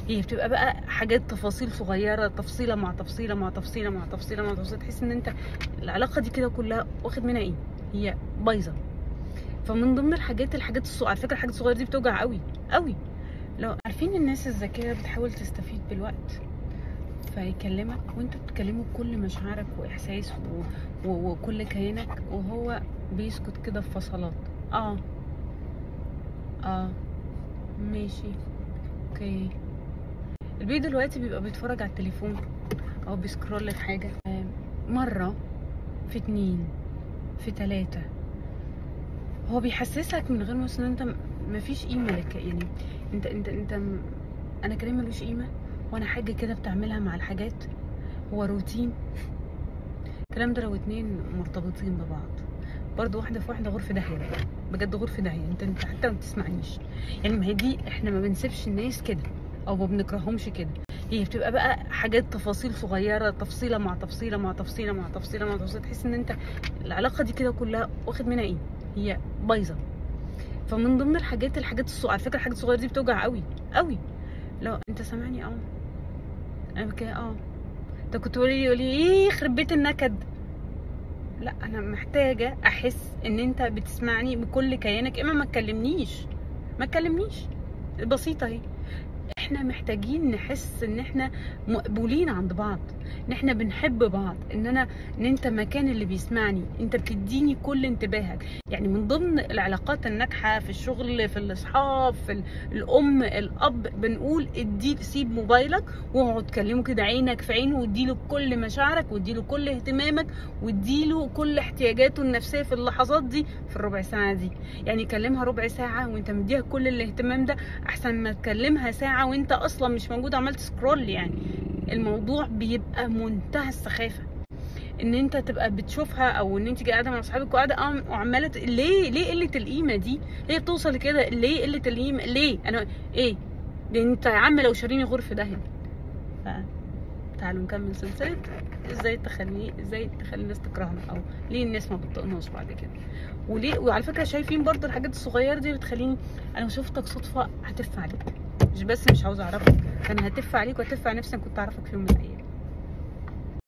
هي بتبقى بقى حاجات تفاصيل صغيره، تفصيله مع تفصيله مع تفصيله مع تفصيله مع تفصيله، تحس ان انت العلاقه دي كده كلها واخد منها ايه، هي بايظه. فمن ضمن الحاجات على فكره الحاجات الصغيره دي بتوجع قوي قوي. لو عارفين الناس الذكيه بتحاول تستفيد بالوقت، فيكلمك وانت بتكلمه بكل مشاعرك واحساس وكل كيانك، وهو بيسكت كده في فصلات. اه اه ماشي اوكي. البيبي دلوقتي بيبقى بيتفرج على التليفون او بيسكرول في حاجه، مره في 2 في 3 هو بيحسسك من غير ما ان انت مفيش قيمه لك. يعني انت انا كلامي ملوش قيمه، وانا حاجه كده بتعملها مع الحاجات، هو روتين. الكلام ده لو 2 مرتبطين ببعض، برضو واحده في واحده غور في داهيه بجد، غور في داهيه. انت حتى ما بتسمعنيش. يعني ما هي دي، احنا ما بنسيبش الناس كده او ما بنكرههمش كده. هي بتبقى بقى حاجات تفاصيل صغيره، تفصيله مع تفصيله مع تفصيله مع تفصيله مع تفصيله، تحس ان انت العلاقه دي كده كلها واخد منها ايه، هي بايظه. فمن ضمن الحاجات على فكره الحاجات الصغيره دي بتوجع قوي قوي. لو انت سامعني انا كده انت كنت يقولي ايه يخرب بيت النكد. لا، انا محتاجه احس ان انت بتسمعني بكل كيانك، اما ما تكلمنيش بسيطه اهي. احنا محتاجين نحس ان احنا مقبولين عند بعض، ان احنا بنحب بعض، ان انت مكان اللي بيسمعني، انت بتديني كل انتباهك. يعني من ضمن العلاقات الناجحه في الشغل، في الاصحاب، في الام الاب، بنقول سيب موبايلك واقعد كلمه كده عينك في عينه، واديله كل مشاعرك، واديله كل اهتمامك، واديله كل احتياجاته النفسيه في اللحظات دي، في الربع ساعه دي. يعني كلمها ربع ساعه وانت مديها كل الاهتمام ده، احسن ما تكلمها ساعه وانت اصلا مش موجود عمال تسكرول. يعني الموضوع بيبقى منتهى السخافه ان انت تبقى بتشوفها، او ان انت قاعده مع اصحابك وقاعده وعماله ليه قله القيمه دي؟ هي بتوصل لكده ليه؟ قله القيمه ليه؟ انا ايه ده؟ انت يا عم لو شاريني غرفه دهب. تعالوا نكمل سلسله ازاي تخلي الناس تكرهنا، او ليه الناس ما بتطقناش بعد كده، وليه. وعلى فكره شايفين برضو الحاجات الصغيره دي بتخليني انا لو شفتك صدفه هتف عليك، مش عاوزه اعرفك، انا هتف عليك وهتف على نفسي، كنت اعرفك في يوم من الايام.